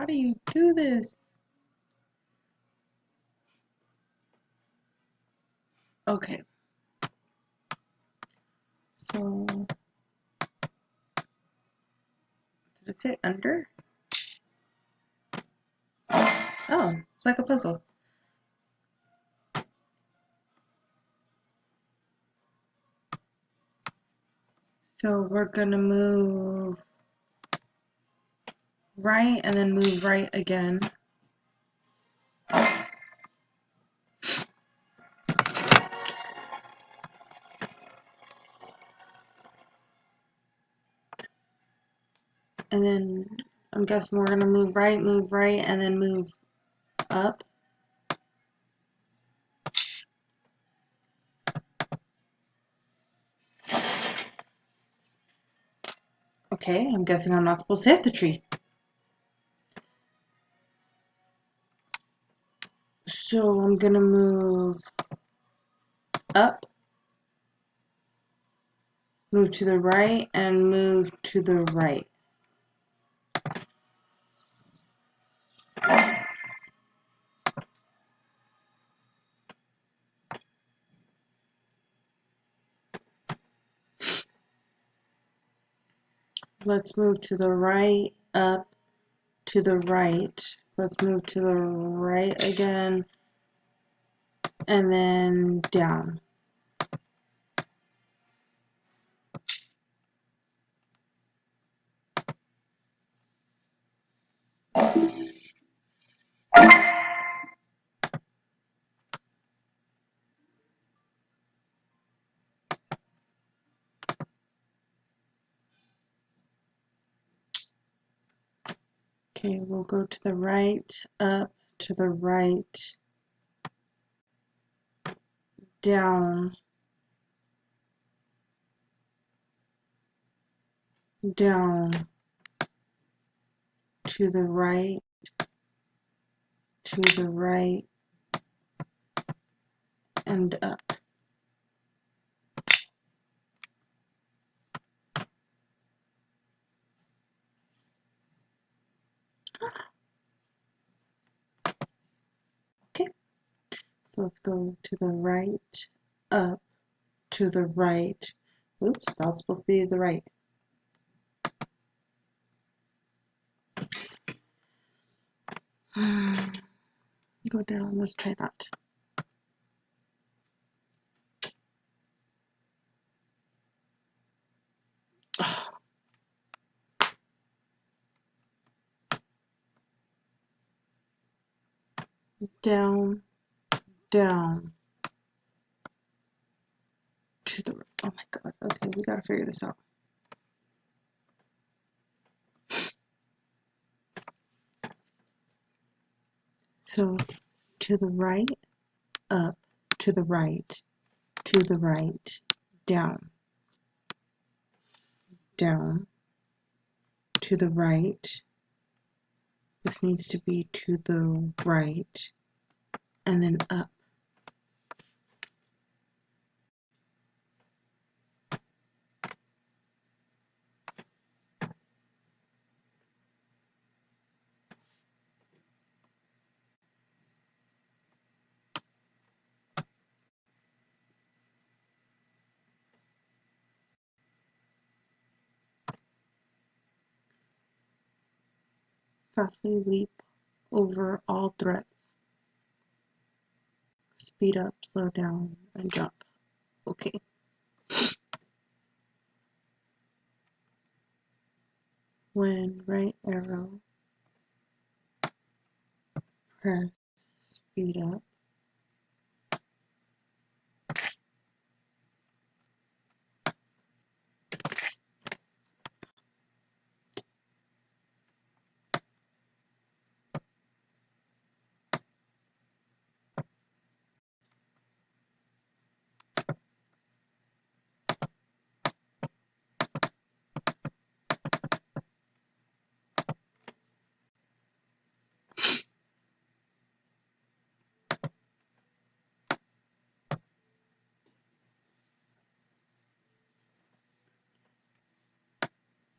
How do you do this? Okay. So, did it say under? Oh, it's like a puzzle. So we're gonna move right and then move right again. And then I'm guessing we're gonna move right, and then move up. Okay, I'm guessing I'm not supposed to hit the tree. So I'm gonna move up, move to the right, and move to the right. Let's move to the right, up, to the right. Let's move to the right again, and then down. Okay, we'll go to the right, up, to the right, down, down, to the right, and up. Okay, so let's go to the right, up, to the right. Oops, that's supposed to be the right. Go down, let's try that. Down, down, to the, oh my god, okay, we gotta figure this out. So, to the right, up, to the right, down, down, to the right. This needs to be to the right, and then up. Fastly leap over all threats. Speed up, slow down, and jump. Okay. When right arrow, press speed up.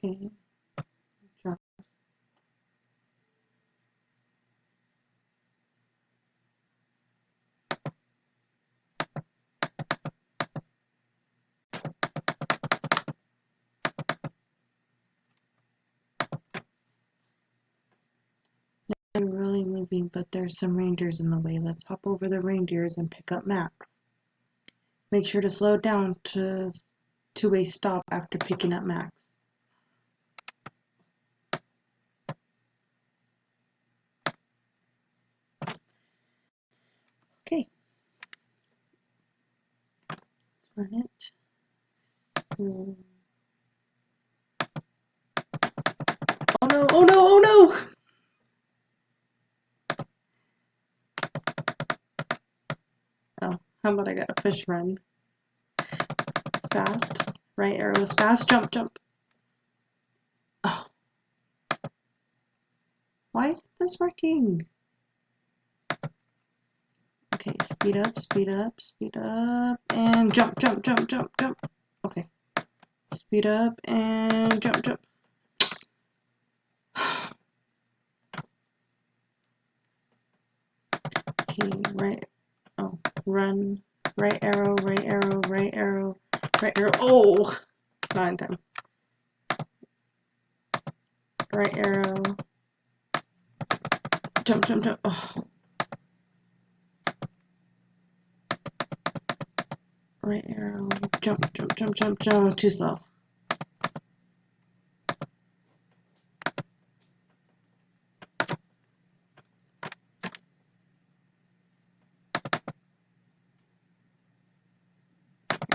Okay. Jump. but there's some reindeers in the way. Let's hop over the reindeers and pick up Max. Make sure to slow down to a stop after picking up Max. Okay. Let's run it. Oh no, oh no, oh no! Oh, how about I got a push run? Fast. Right arrow is fast. Jump, jump. Oh. Why isn't this working? Okay, speed up, speed up, speed up, and jump, jump, jump, jump, jump. Okay. Speed up and jump, jump. Okay, right. Oh, run. Right arrow, right arrow, right arrow, right arrow. Oh, not in time. Right arrow. Jump, jump, jump. Oh. Right arrow. Jump, jump, jump, jump, jump. Too slow.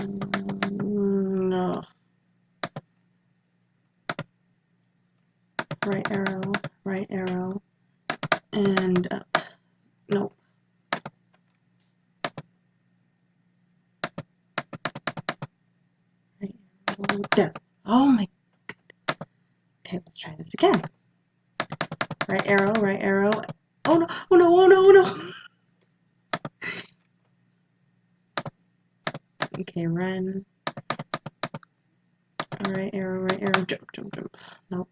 No. Right arrow, and up. Nope. Right arrow, there. Oh my god. Okay, let's try this again. Right arrow, right arrow. Oh no, oh no, oh no, oh no. Okay, run. Right arrow, jump, jump, jump. Nope.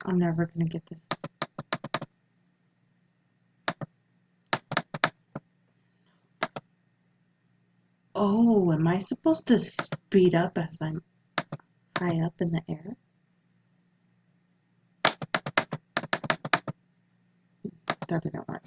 I'm never gonna get this. Oh, am I supposed to speed up as I'm high up in the air? That didn't work.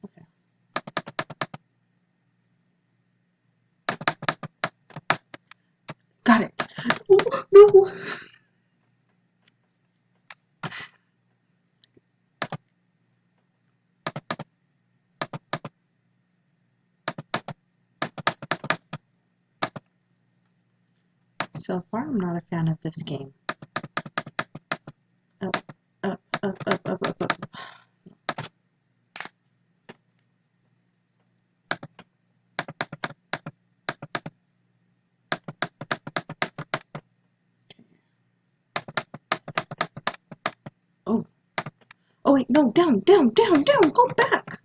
Okay. Got it. Oh, no. So far, I'm not a fan of this game. Up, up, up, up, up, up, up. Oh. Oh wait, no, down, down, down, down, go back.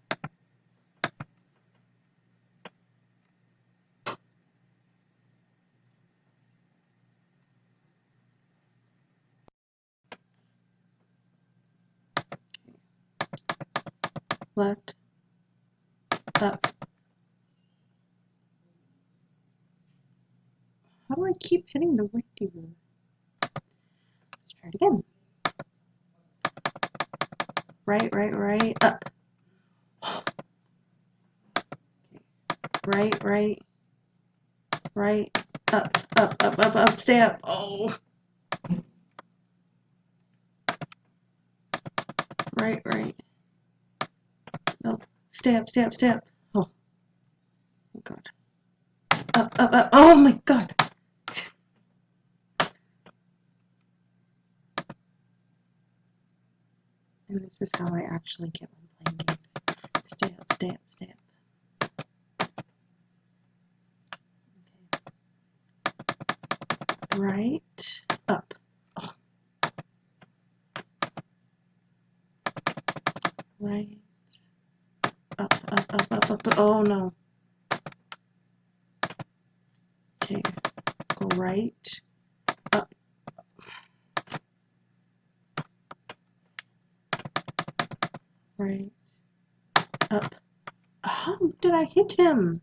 Left, up. How do I keep hitting the reindeer? Let's try it again. Right, right, right, up. Right, right, right, up, up, up, up, up, stay up. Oh. Right, right. No, stay up, stay up, stay up. Oh, oh God. Up, up, up. Oh my God. And this is how I actually get when playing games. Stay up, stay up, stay up. Okay. Right, up. Oh. Right, up, up, up, up, up. Oh no. Okay, go right, up. Right, up. Oh. did I hit him?